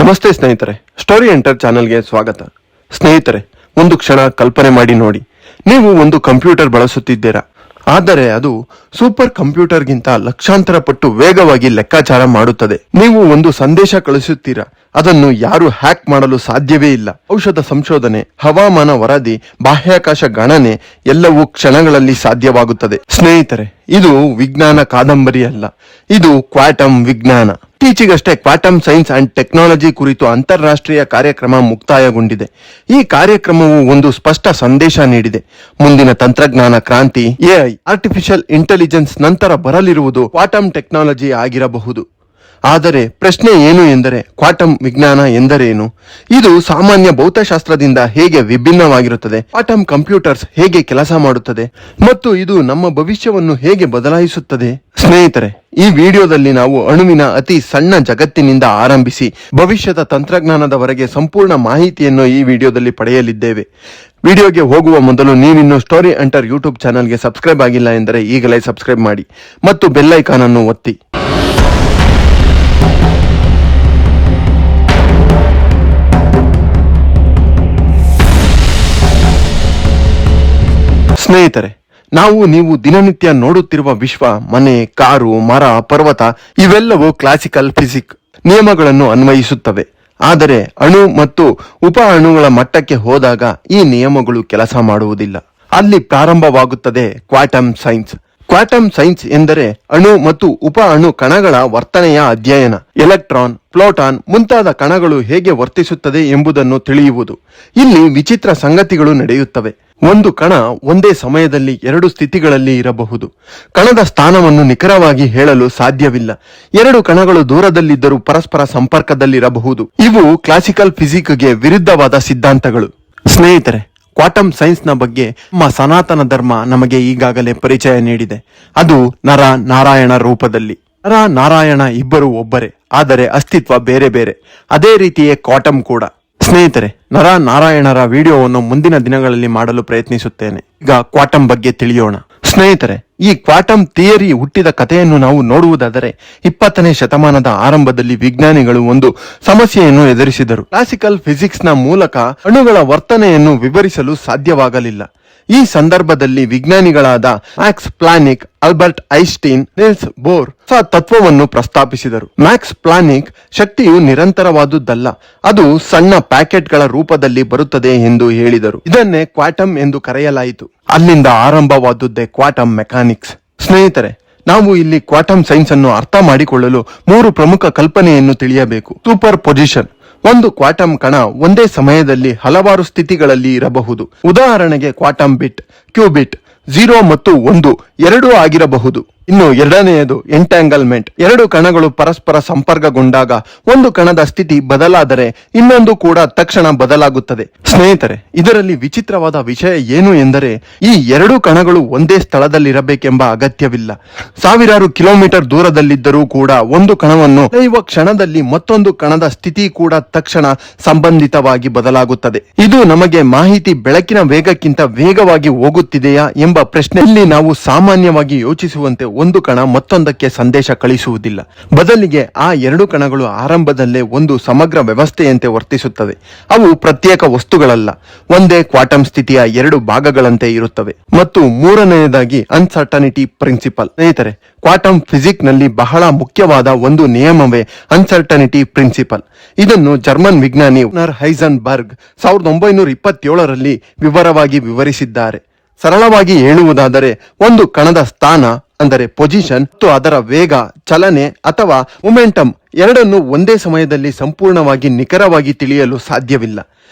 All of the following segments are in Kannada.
ನಮಸ್ತೆ ಸ್ನೇಹಿತರೆ, ಸ್ಟೋರಿ ಎಂಟರ್ ಚಾನೆಲ್ಗೆ ಸ್ವಾಗತ. ಸ್ನೇಹಿತರೆ, ಒಂದು ಕ್ಷಣ ಕಲ್ಪನೆ ಮಾಡಿ ನೋಡಿ. ನೀವು ಒಂದು ಕಂಪ್ಯೂಟರ್ ಬಳಸುತ್ತಿದ್ದೀರಾ, ಆದರೆ ಅದು ಸೂಪರ್ ಕಂಪ್ಯೂಟರ್ಗಿಂತ ಲಕ್ಷಾಂತರ ಪಟ್ಟು ವೇಗವಾಗಿ ಲೆಕ್ಕಾಚಾರ ಮಾಡುತ್ತದೆ. ನೀವು ಒಂದು ಸಂದೇಶ ಕಳಿಸುತ್ತೀರಾ, ಅದನ್ನು ಯಾರು ಹ್ಯಾಕ್ ಮಾಡಲು ಸಾಧ್ಯವೇ ಇಲ್ಲ. ಔಷಧ ಸಂಶೋಧನೆ, ಹವಾಮಾನ ವರದಿ, ಬಾಹ್ಯಾಕಾಶ ಗಣನೆ ಎಲ್ಲವೂ ಕ್ಷಣಗಳಲ್ಲಿ ಸಾಧ್ಯವಾಗುತ್ತದೆ. ಸ್ನೇಹಿತರೆ, ಇದು ವಿಜ್ಞಾನ ಕಾದಂಬರಿ ಅಲ್ಲ, ಇದು ಕ್ವಾಂಟಮ್ ವಿಜ್ಞಾನ. ಇತ್ತೀಚೆಗಷ್ಟೇ ಕ್ವಾಂಟಮ್ ಸೈನ್ಸ್ ಅಂಡ್ ಟೆಕ್ನಾಲಜಿ ಕುರಿತು ಅಂತಾರಾಷ್ಟ್ರೀಯ ಕಾರ್ಯಕ್ರಮ ಮುಕ್ತಾಯಗೊಂಡಿದೆ. ಈ ಕಾರ್ಯಕ್ರಮವು ಒಂದು ಸ್ಪಷ್ಟ ಸಂದೇಶ ನೀಡಿದೆ. ಮುಂದಿನ ತಂತ್ರಜ್ಞಾನ ಕ್ರಾಂತಿ ಎಐ, ಆರ್ಟಿಫಿಷಿಯಲ್ ಇಂಟೆಲಿಜೆನ್ಸ್ ನಂತರ ಬರಲಿರುವುದು ಕ್ವಾಂಟಮ್ ಟೆಕ್ನಾಲಜಿ ಆಗಿರಬಹುದು. ಆದರೆ ಪ್ರಶ್ನೆ ಏನು ಎಂದರೆ, ಕ್ವಾಂಟಮ್ ವಿಜ್ಞಾನ ಎಂದರೇನು? ಇದು ಸಾಮಾನ್ಯ ಭೌತಶಾಸ್ತ್ರದಿಂದ ಹೇಗೆ ವಿಭಿನ್ನವಾಗಿರುತ್ತದೆ? ಕ್ವಾಂಟಮ್ ಕಂಪ್ಯೂಟರ್ಸ್ ಹೇಗೆ ಕೆಲಸ ಮಾಡುತ್ತದೆ ಮತ್ತು ಇದು ನಮ್ಮ ಭವಿಷ್ಯವನ್ನು ಹೇಗೆ ಬದಲಾಯಿಸುತ್ತದೆ? ಸ್ನೇಹಿತರೆ, ಈ ವಿಡಿಯೋದಲ್ಲಿ ನಾವು ಅಣುವಿನ ಅತಿ ಸಣ್ಣ ಜಗತ್ತಿನಿಂದ ಆರಂಭಿಸಿ ಭವಿಷ್ಯದ ತಂತ್ರಜ್ಞಾನದವರೆಗೆ ಸಂಪೂರ್ಣ ಮಾಹಿತಿಯನ್ನು ಈ ವಿಡಿಯೋದಲ್ಲಿ ಪಡೆಯಲಿದ್ದೇವೆ. ವಿಡಿಯೋಗೆ ಹೋಗುವ ಮೊದಲು ನೀವಿನ್ನು ಸ್ಟೋರಿ ಎಂಟರ್ ಯೂಟ್ಯೂಬ್ ಚಾನೆಲ್ಗೆ ಸಬ್ಸ್ಕ್ರೈಬ್ ಆಗಿಲ್ಲ ಎಂದರೆ ಈಗಲೇ ಸಬ್ಸ್ಕ್ರೈಬ್ ಮಾಡಿ ಮತ್ತು ಬೆಲ್ ಐಕಾನ್ ಅನ್ನು ಒತ್ತಿ. ಸ್ನೇಹಿತರೆ, ನೀವು ದಿನನಿತ್ಯ ನೋಡುತ್ತಿರುವ ವಿಶ್ವ, ಮನೆ, ಕಾರು, ಮರ, ಪರ್ವತ ಇವೆಲ್ಲವೂ ಕ್ಲಾಸಿಕಲ್ ಫಿಸಿಕ್ಸ್ ನಿಯಮಗಳನ್ನು ಅನ್ವಯಿಸುತ್ತವೆ. ಆದರೆ ಅಣು ಮತ್ತು ಉಪ ಅಣುಗಳ ಮಟ್ಟಕ್ಕೆ ಹೋದಾಗ ಈ ನಿಯಮಗಳು ಕೆಲಸ ಮಾಡುವುದಿಲ್ಲ. ಅಲ್ಲಿ ಪ್ರಾರಂಭವಾಗುತ್ತದೆ ಕ್ವಾಂಟಮ್ ಸೈನ್ಸ್. ಕ್ವಾಂಟಮ್ ಸೈನ್ಸ್ ಎಂದರೆ ಅಣು ಮತ್ತು ಉಪ ಅಣು ಕಣಗಳ ವರ್ತನೆಯ ಅಧ್ಯಯನ. ಎಲೆಕ್ಟ್ರಾನ್, ಪ್ರೋಟಾನ್ ಮುಂತಾದ ಕಣಗಳು ಹೇಗೆ ವರ್ತಿಸುತ್ತದೆ ಎಂಬುದನ್ನು ತಿಳಿಯುವುದು. ಇಲ್ಲಿ ವಿಚಿತ್ರ ಸಂಗತಿಗಳು ನಡೆಯುತ್ತವೆ. ಒಂದು ಕಣ ಒಂದೇ ಸಮಯದಲ್ಲಿ ಎರಡು ಸ್ಥಿತಿಗಳಲ್ಲಿ ಇರಬಹುದು. ಕಣದ ಸ್ಥಾನವನ್ನು ನಿಖರವಾಗಿ ಹೇಳಲು ಸಾಧ್ಯವಿಲ್ಲ. ಎರಡು ಕಣಗಳು ದೂರದಲ್ಲಿದ್ದರೂ ಪರಸ್ಪರ ಸಂಪರ್ಕದಲ್ಲಿರಬಹುದು. ಇವು ಕ್ಲಾಸಿಕಲ್ ಫಿಸಿಕ್ಸ್ಗೆ ವಿರುದ್ಧವಾದ ಸಿದ್ಧಾಂತಗಳು. ಸ್ನೇಹಿತರೆ, ಕ್ವಾಂಟಮ್ ಸೈನ್ಸ್ ನ ಬಗ್ಗೆ ನಮ್ಮ ಸನಾತನ ಧರ್ಮ ನಮಗೆ ಈಗಾಗಲೇ ಪರಿಚಯ ನೀಡಿದೆ. ಅದು ನರ ನಾರಾಯಣ ರೂಪದಲ್ಲಿ. ನರ ನಾರಾಯಣ ಇಬ್ಬರು ಒಬ್ಬರೇ, ಆದರೆ ಅಸ್ತಿತ್ವ ಬೇರೆ ಬೇರೆ. ಅದೇ ರೀತಿಯೇ ಕ್ವಾಂಟಮ್ ಕೂಡ. ಸ್ನೇಹಿತರೆ, ನರ ನಾರಾಯಣರ ವಿಡಿಯೋವನ್ನು ಮುಂದಿನ ದಿನಗಳಲ್ಲಿ ಮಾಡಲು ಪ್ರಯತ್ನಿಸುತ್ತೇನೆ. ಈಗ ಕ್ವಾಂಟಮ್ ಬಗ್ಗೆ ತಿಳಿಯೋಣ. ಸ್ನೇಹಿತರೆ, ಈ ಕ್ವಾಂಟಮ್ ಥಿಯರಿ ಹುಟ್ಟಿದ ಕಥೆಯನ್ನು ನಾವು ನೋಡುವುದಾದರೆ 20ನೇ ಶತಮಾನದ ಆರಂಭದಲ್ಲಿ ವಿಜ್ಞಾನಿಗಳು ಒಂದು ಸಮಸ್ಯೆಯನ್ನು ಎದುರಿಸಿದರು. ಕ್ಲಾಸಿಕಲ್ ಫಿಸಿಕ್ಸ್ ನ ಮೂಲಕ ಅಣುಗಳ ವರ್ತನೆಯನ್ನು ವಿವರಿಸಲು ಸಾಧ್ಯವಾಗಲಿಲ್ಲ. ಈ ಸಂದರ್ಭದಲ್ಲಿ ವಿಜ್ಞಾನಿಗಳಾದ Max Planck, Albert Einstein, Niels Bohr ಹೊಸ ತತ್ವವನ್ನು ಪ್ರಸ್ತಾಪಿಸಿದರು. ಮ್ಯಾಕ್ಸ್ ಪ್ಲಾಂಕ್ ಶಕ್ತಿಯು ನಿರಂತರವಾದುದಲ್ಲ, ಅದು ಸಣ್ಣ ಪ್ಯಾಕೆಟ್ಗಳ ರೂಪದಲ್ಲಿ ಬರುತ್ತದೆ ಎಂದು ಹೇಳಿದರು. ಇದನ್ನೇ ಕ್ವಾಂಟಮ್ ಎಂದು ಕರೆಯಲಾಯಿತು. ಅಲ್ಲಿಂದ ಆರಂಭವಾದುದೇ ಕ್ವಾಂಟಮ್ ಮೆಕ್ಯಾನಿಕ್ಸ್. ಸ್ನೇಹಿತರೆ, ನಾವು ಇಲ್ಲಿ ಕ್ವಾಂಟಮ್ ಸೈನ್ಸ್ ಅನ್ನು ಅರ್ಥ ಮಾಡಿಕೊಳ್ಳಲು 3 ಪ್ರಮುಖ ಕಲ್ಪನೆಯನ್ನು ತಿಳಿಯಬೇಕು. Super position. ಒಂದು ಕ್ವಾಂಟಮ್ ಕಣ ಒಂದೇ ಸಮಯದಲ್ಲಿ ಹಲವಾರು ಸ್ಥಿತಿಗಳಲ್ಲಿ ಇರಬಹುದು. ಉದಾಹರಣೆಗೆ ಕ್ವಾಂಟಮ್ ಬಿಟ್, ಕ್ಯೂಬಿಟ್ 0 ಮತ್ತು 1 ಎರಡೂ ಆಗಿರಬಹುದು. ಇನ್ನು ಎರಡನೆಯದು ಎಂಟ್ಯಾಂಗಲ್ಮೆಂಟ್. ಎರಡು ಕಣಗಳು ಪರಸ್ಪರ ಸಂಪರ್ಕಗೊಂಡಾಗ ಒಂದು ಕಣದ ಸ್ಥಿತಿ ಬದಲಾದರೆ ಇನ್ನೊಂದು ಕೂಡ ತಕ್ಷಣ ಬದಲಾಗುತ್ತದೆ. ಸ್ನೇಹಿತರೆ, ಇದರಲ್ಲಿ ವಿಚಿತ್ರವಾದ ವಿಷಯ ಏನು ಎಂದರೆ, ಈ ಎರಡು ಕಣಗಳು ಒಂದೇ ಸ್ಥಳದಲ್ಲಿರಬೇಕೆಂಬ ಅಗತ್ಯವಿಲ್ಲ. ಸಾವಿರಾರು ಕಿಲೋಮೀಟರ್ ದೂರದಲ್ಲಿದ್ದರೂ ಕೂಡ ಒಂದು ಕಣವನ್ನು ಅಳೆಯುವ ಕ್ಷಣದಲ್ಲಿ ಮತ್ತೊಂದು ಕಣದ ಸ್ಥಿತಿ ಕೂಡ ತಕ್ಷಣ ಸಂಬಂಧಿತವಾಗಿ ಬದಲಾಗುತ್ತದೆ. ಇದು ನಮಗೆ ಮಾಹಿತಿ ಬೆಳಕಿನ ವೇಗಕ್ಕಿಂತ ವೇಗವಾಗಿ ಹೋಗುತ್ತಿದೆಯಾ ಎಂಬ ಪ್ರಶ್ನೆಯಲ್ಲಿ ನಾವು ಸಾಮಾನ್ಯವಾಗಿ ಯೋಚಿಸುವಂತೆ ಒಂದು ಕಣ ಮತ್ತೊಂದಕ್ಕೆ ಸಂದೇಶ ಕಳಿಸುವುದಿಲ್ಲ. ಬದಲಿಗೆ ಆ ಎರಡು ಕಣಗಳು ಆರಂಭದಲ್ಲೇ ಒಂದು ಸಮಗ್ರ ವ್ಯವಸ್ಥೆಯಂತೆ ವರ್ತಿಸುತ್ತವೆ. ಅವು ಪ್ರತ್ಯೇಕ ವಸ್ತುಗಳಲ್ಲ, ಒಂದೇ ಕ್ವಾಂಟಮ್ ಸ್ಥಿತಿಯ ಎರಡು ಭಾಗಗಳಂತೆ ಇರುತ್ತವೆ. ಮತ್ತು ಮೂರನೆಯದಾಗಿ ಅನ್ಸರ್ಟನಿಟಿ ಪ್ರಿನ್ಸಿಪಲ್. ಸ್ನೇಹಿತರೆ, ಕ್ವಾಂಟಮ್ ಫಿಸಿಕ್ಸ್ ನಲ್ಲಿ ಬಹಳ ಮುಖ್ಯವಾದ ಒಂದು ನಿಯಮವೇ ಅನ್ಸರ್ಟನಿಟಿ ಪ್ರಿನ್ಸಿಪಲ್. ಇದನ್ನು ಜರ್ಮನ್ ವಿಜ್ಞಾನಿ ವರ್ನರ್ ಹೈಸನ್ಬರ್ಗ್ 1927ರಲ್ಲಿ ವಿವರವಾಗಿ ವಿವರಿಸಿದ್ದಾರೆ. ಸರಳವಾಗಿ ಹೇಳುವುದಾದರೆ, ಒಂದು ಕಣದ ಸ್ಥಾನ ಅಂದರೆ ಪೊಸಿಷನ್ ಮತ್ತು ಅದರ ವೇಗ, ಚಲನೆ ಅಥವಾ ಮೊಮೆಂಟಮ್ ಎರಡನ್ನು ಒಂದೇ ಸಮಯದಲ್ಲಿ ಸಂಪೂರ್ಣವಾಗಿ ನಿಖರವಾಗಿ ತಿಳಿಯಲು ಸಾಧ್ಯವಿಲ್ಲ.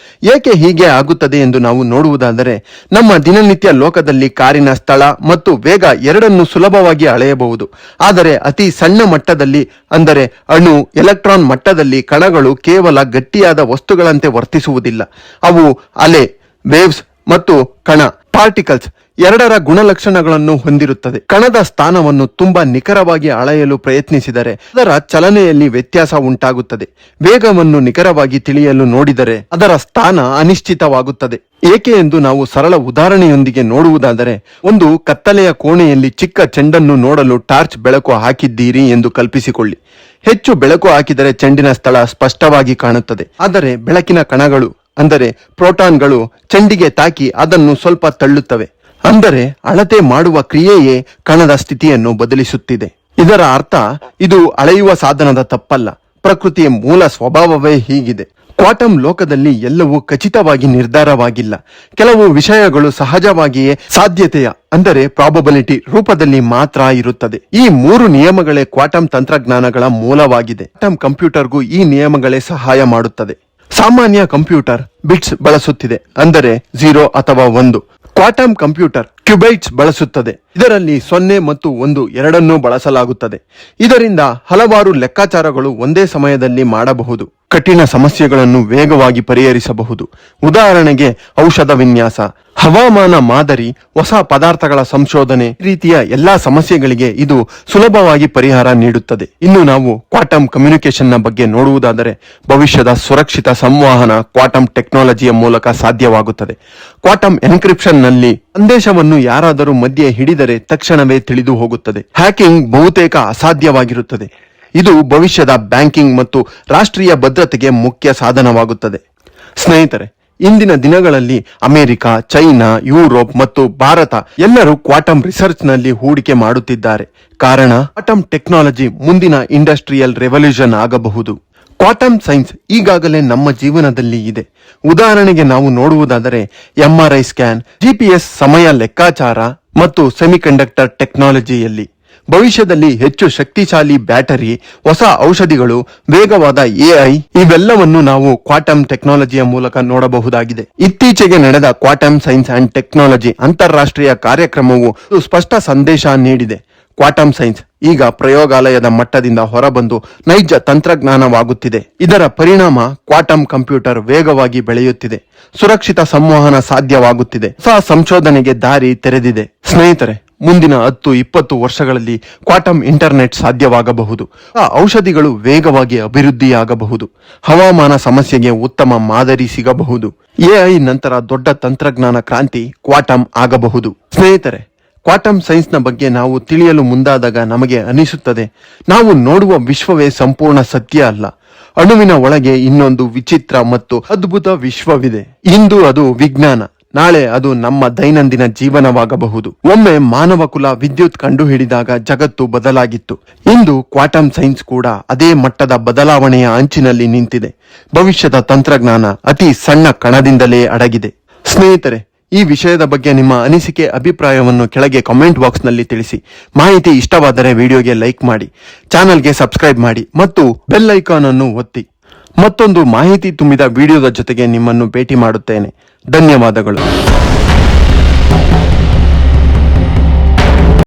ಏಕೆ ಹೀಗೆ ಆಗುತ್ತದೆ ಎಂದು ನಾವು ನೋಡುವುದಾದರೆ, ನಮ್ಮ ದಿನನಿತ್ಯ ಲೋಕದಲ್ಲಿ ಕಾರಿನ ಸ್ಥಳ ಮತ್ತು ವೇಗ ಎರಡನ್ನು ಸುಲಭವಾಗಿ ಅಳೆಯಬಹುದು. ಆದರೆ ಅತಿ ಸಣ್ಣ ಮಟ್ಟದಲ್ಲಿ ಅಂದರೆ ಅಣು, ಎಲೆಕ್ಟ್ರಾನ್ ಮಟ್ಟದಲ್ಲಿ ಕಣಗಳು ಕೇವಲ ಗಟ್ಟಿಯಾದ ವಸ್ತುಗಳಂತೆ ವರ್ತಿಸುವುದಿಲ್ಲ. ಅವು ಅಲೆ, ವೇವ್ಸ್ ಮತ್ತು ಕಣ, ಪಾರ್ಟಿಕಲ್ಸ್ ಎರಡರ ಗುಣಲಕ್ಷಣಗಳನ್ನು ಹೊಂದಿರುತ್ತದೆ. ಕಣದ ಸ್ಥಾನವನ್ನು ತುಂಬಾ ನಿಖರವಾಗಿ ಅಳೆಯಲು ಪ್ರಯತ್ನಿಸಿದರೆ ಅದರ ಚಲನೆಯಲ್ಲಿ ವ್ಯತ್ಯಾಸ ಉಂಟಾಗುತ್ತದೆ. ವೇಗವನ್ನು ನಿಖರವಾಗಿ ತಿಳಿಯಲು ನೋಡಿದರೆ ಅದರ ಸ್ಥಾನ ಅನಿಶ್ಚಿತವಾಗುತ್ತದೆ. ಏಕೆ ಎಂದು ನಾವು ಸರಳ ಉದಾಹರಣೆಯೊಂದಿಗೆ ನೋಡುವುದಾದರೆ, ಒಂದು ಕತ್ತಲೆಯ ಕೋಣೆಯಲ್ಲಿ ಚಿಕ್ಕ ಚೆಂಡನ್ನು ನೋಡಲು ಟಾರ್ಚ್ ಬೆಳಕು ಹಾಕಿದ್ದೀರಿ ಎಂದು ಕಲ್ಪಿಸಿಕೊಳ್ಳಿ. ಹೆಚ್ಚು ಬೆಳಕು ಹಾಕಿದರೆ ಚೆಂಡಿನ ಸ್ಥಳ ಸ್ಪಷ್ಟವಾಗಿ ಕಾಣುತ್ತದೆ. ಆದರೆ ಬೆಳಕಿನ ಕಣಗಳು ಅಂದರೆ ಪ್ರೋಟಾನ್ಗಳು ಚೆಂಡಿಗೆ ತಾಕಿ ಅದನ್ನು ಸ್ವಲ್ಪ ತಳ್ಳುತ್ತವೆ. ಅಂದರೆ ಅಳತೆ ಮಾಡುವ ಕ್ರಿಯೆಯೇ ಕಣದ ಸ್ಥಿತಿಯನ್ನು ಬದಲಿಸುತ್ತಿದೆ. ಇದರ ಅರ್ಥ ಇದು ಅಳೆಯುವ ಸಾಧನದ ತಪ್ಪಲ್ಲ, ಪ್ರಕೃತಿಯ ಮೂಲ ಸ್ವಭಾವವೇ ಹೀಗಿದೆ. ಕ್ವಾಂಟಮ್ ಲೋಕದಲ್ಲಿ ಎಲ್ಲವೂ ಖಚಿತವಾಗಿ ನಿರ್ಧಾರವಾಗಿಲ್ಲ. ಕೆಲವು ವಿಷಯಗಳು ಸಹಜವಾಗಿಯೇ ಸಾಧ್ಯತೆಯ ಅಂದರೆ ಪ್ರಾಬಬಿಲಿಟಿ ರೂಪದಲ್ಲಿ ಮಾತ್ರ ಇರುತ್ತದೆ. ಈ 3 ನಿಯಮಗಳೇ ಕ್ವಾಂಟಮ್ ತಂತ್ರಜ್ಞಾನಗಳ ಮೂಲವಾಗಿದೆ. ಕ್ವಾಂಟಮ್ ಕಂಪ್ಯೂಟರ್ಗೂ ಈ ನಿಯಮಗಳೇ ಸಹಾಯ ಮಾಡುತ್ತದೆ. ಸಾಮಾನ್ಯ ಕಂಪ್ಯೂಟರ್ ಬಿಟ್ಸ್ ಬಳಸುತ್ತಿದೆ, ಅಂದರೆ 0 ಅಥವಾ 1. ಕ್ವಾಂಟಮ್ ಕಂಪ್ಯೂಟರ್ ಕ್ಯೂಬೈಟ್ಸ್ ಬಳಸುತ್ತದೆ. ಇದರಲ್ಲಿ 0 ಮತ್ತು 1 ಎರಡನ್ನೂ ಬಳಸಲಾಗುತ್ತದೆ. ಇದರಿಂದ ಹಲವಾರು ಲೆಕ್ಕಾಚಾರಗಳು ಒಂದೇ ಸಮಯದಲ್ಲಿ ಮಾಡಬಹುದು. ಕಠಿಣ ಸಮಸ್ಯೆಗಳನ್ನು ವೇಗವಾಗಿ ಪರಿಹರಿಸಬಹುದು. ಉದಾಹರಣೆಗೆ ಔಷಧ ವಿನ್ಯಾಸ, ಹವಾಮಾನ ಮಾದರಿ, ಹೊಸ ಪದಾರ್ಥಗಳ ಸಂಶೋಧನೆ ರೀತಿಯ ಎಲ್ಲಾ ಸಮಸ್ಯೆಗಳಿಗೆ ಇದು ಸುಲಭವಾಗಿ ಪರಿಹಾರ ನೀಡುತ್ತದೆ. ಇನ್ನು ನಾವು ಕ್ವಾಂಟಮ್ ಕಮ್ಯುನಿಕೇಶನ್ ನ ಬಗ್ಗೆ ನೋಡುವುದಾದರೆ, ಭವಿಷ್ಯದ ಸುರಕ್ಷಿತ ಸಂವಹನ ಕ್ವಾಂಟಮ್ ಟೆಕ್ನಾಲಜಿಯ ಮೂಲಕ ಸಾಧ್ಯವಾಗುತ್ತದೆ. ಕ್ವಾಂಟಮ್ ಎನ್ಕ್ರಿಪ್ಷನ್ ನಲ್ಲಿ ಸಂದೇಶವನ್ನು ಯಾರಾದರೂ ಮಧ್ಯೆ ಹಿಡಿದರೆ ತಕ್ಷಣವೇ ತಿಳಿದು ಹೋಗುತ್ತದೆ. ಹ್ಯಾಕಿಂಗ್ ಬಹುತೇಕ ಅಸಾಧ್ಯವಾಗಿರುತ್ತದೆ. ಇದು ಭವಿಷ್ಯದ ಬ್ಯಾಂಕಿಂಗ್ ಮತ್ತು ರಾಷ್ಟ್ರೀಯ ಭದ್ರತೆಗೆ ಮುಖ್ಯ ಸಾಧನವಾಗುತ್ತದೆ. ಸ್ನೇಹಿತರೆ, ಇಂದಿನ ದಿನಗಳಲ್ಲಿ ಅಮೆರಿಕ, ಚೈನಾ, ಯುರೋಪ್ ಮತ್ತು ಭಾರತ ಎಲ್ಲರೂ ಕ್ವಾಂಟಮ್ ರಿಸರ್ಚ್ ನಲ್ಲಿ ಹೂಡಿಕೆ ಮಾಡುತ್ತಿದ್ದಾರೆ. ಕಾರಣ, ಕ್ವಾಂಟಮ್ ಟೆಕ್ನಾಲಜಿ ಮುಂದಿನ ಇಂಡಸ್ಟ್ರಿಯಲ್ ರೆವಲ್ಯೂಷನ್ ಆಗಬಹುದು. ಕ್ವಾಂಟಮ್ ಸೈನ್ಸ್ ಈಗಾಗಲೇ ನಮ್ಮ ಜೀವನದಲ್ಲಿ ಇದೆ. ಉದಾಹರಣೆಗೆ ನಾವು ನೋಡುವುದಾದರೆ MRI ಸ್ಕ್ಯಾನ್, GPS ಸಮಯ ಲೆಕ್ಕಾಚಾರ ಮತ್ತು ಸೆಮಿಕಂಡಕ್ಟರ್ ಟೆಕ್ನಾಲಜಿಯಲ್ಲಿ. ಭವಿಷ್ಯದಲ್ಲಿ ಹೆಚ್ಚು ಶಕ್ತಿಶಾಲಿ ಬ್ಯಾಟರಿ, ಹೊಸ ಔಷಧಿಗಳು, ವೇಗವಾದ AI ಇವೆಲ್ಲವನ್ನು ನಾವು ಕ್ವಾಂಟಮ್ ಟೆಕ್ನಾಲಜಿಯ ಮೂಲಕ ನೋಡಬಹುದಾಗಿದೆ. ಇತ್ತೀಚೆಗೆ ನಡೆದ ಕ್ವಾಂಟಮ್ ಸೈನ್ಸ್ ಅಂಡ್ ಟೆಕ್ನಾಲಜಿ ಅಂತಾರಾಷ್ಟ್ರೀಯ ಕಾರ್ಯಕ್ರಮವು ಸ್ಪಷ್ಟ ಸಂದೇಶ ನೀಡಿದೆ. ಕ್ವಾಂಟಮ್ ಸೈನ್ಸ್ ಈಗ ಪ್ರಯೋಗಾಲಯದ ಮಟ್ಟದಿಂದ ಹೊರಬಂದು ನೈಜ ತಂತ್ರಜ್ಞಾನವಾಗುತ್ತಿದೆ. ಇದರ ಪರಿಣಾಮ ಕ್ವಾಂಟಮ್ ಕಂಪ್ಯೂಟರ್ ವೇಗವಾಗಿ ಬೆಳೆಯುತ್ತಿದೆ, ಸುರಕ್ಷಿತ ಸಂವಹನ ಸಾಧ್ಯವಾಗುತ್ತಿದೆ, ಹೊಸ ಸಂಶೋಧನೆಗೆ ದಾರಿ ತೆರೆದಿದೆ. ಸ್ನೇಹಿತರೆ, ಮುಂದಿನ 10-20 ವರ್ಷಗಳಲ್ಲಿ ಕ್ವಾಂಟಮ್ ಇಂಟರ್ನೆಟ್ ಸಾಧ್ಯವಾಗಬಹುದು. ಔಷಧಿಗಳು ವೇಗವಾಗಿ ಅಭಿವೃದ್ಧಿಯಾಗಬಹುದು. ಹವಾಮಾನ ಸಮಸ್ಯೆಗೆ ಉತ್ತಮ ಮಾದರಿ ಸಿಗಬಹುದು. AI ನಂತರ ದೊಡ್ಡ ತಂತ್ರಜ್ಞಾನ ಕ್ರಾಂತಿ ಕ್ವಾಂಟಮ್ ಆಗಬಹುದು. ಸ್ನೇಹಿತರೆ, ಕ್ವಾಂಟಮ್ ಸೈನ್ಸ್ ನ ಬಗ್ಗೆ ನಾವು ತಿಳಿಯಲು ಮುಂದಾದಾಗ ನಮಗೆ ಅನಿಸುತ್ತದೆ, ನಾವು ನೋಡುವ ವಿಶ್ವವೇ ಸಂಪೂರ್ಣ ಸತ್ಯ ಅಲ್ಲ. ಅಣುವಿನ ಒಳಗೆ ಇನ್ನೊಂದು ವಿಚಿತ್ರ ಮತ್ತು ಅದ್ಭುತ ವಿಶ್ವವಿದೆ. ಇಂದು ಅದು ವಿಜ್ಞಾನ, ನಾಳೆ ಅದು ನಮ್ಮ ದೈನಂದಿನ ಜೀವನವಾಗಬಹುದು. ಒಮ್ಮೆ ಮಾನವ ಕುಲ ವಿದ್ಯುತ್ ಕಂಡುಹಿಡಿದಾಗ ಜಗತ್ತು ಬದಲಾಗಿತ್ತು. ಇಂದು ಕ್ವಾಂಟಮ್ ಸೈನ್ಸ್ ಕೂಡ ಅದೇ ಮಟ್ಟದ ಬದಲಾವಣೆಯ ಅಂಚಿನಲ್ಲಿ ನಿಂತಿದೆ. ಭವಿಷ್ಯದ ತಂತ್ರಜ್ಞಾನ ಅತಿ ಸಣ್ಣ ಕಣದಿಂದಲೇ ಅಡಗಿದೆ. ಸ್ನೇಹಿತರೆ, ಈ ವಿಷಯದ ಬಗ್ಗೆ ನಿಮ್ಮ ಅನಿಸಿಕೆ, ಅಭಿಪ್ರಾಯವನ್ನು ಕೆಳಗೆ ಕಾಮೆಂಟ್ ಬಾಕ್ಸ್ ನಲ್ಲಿ ತಿಳಿಸಿ. ಮಾಹಿತಿ ಇಷ್ಟವಾದರೆ ವಿಡಿಯೋಗೆ ಲೈಕ್ ಮಾಡಿ, ಚಾನೆಲ್ಗೆ ಸಬ್ಸ್ಕ್ರೈಬ್ ಮಾಡಿ ಮತ್ತು ಬೆಲ್ ಐಕಾನ್ ಅನ್ನು ಒತ್ತಿ. ಮತ್ತೊಂದು ಮಾಹಿತಿ ತುಂಬಿದ ವಿಡಿಯೋದ ಜೊತೆಗೆ ನಿಮ್ಮನ್ನು ಭೇಟಿ ಮಾಡುತ್ತೇನೆ. ಧನ್ಯವಾದಗಳು.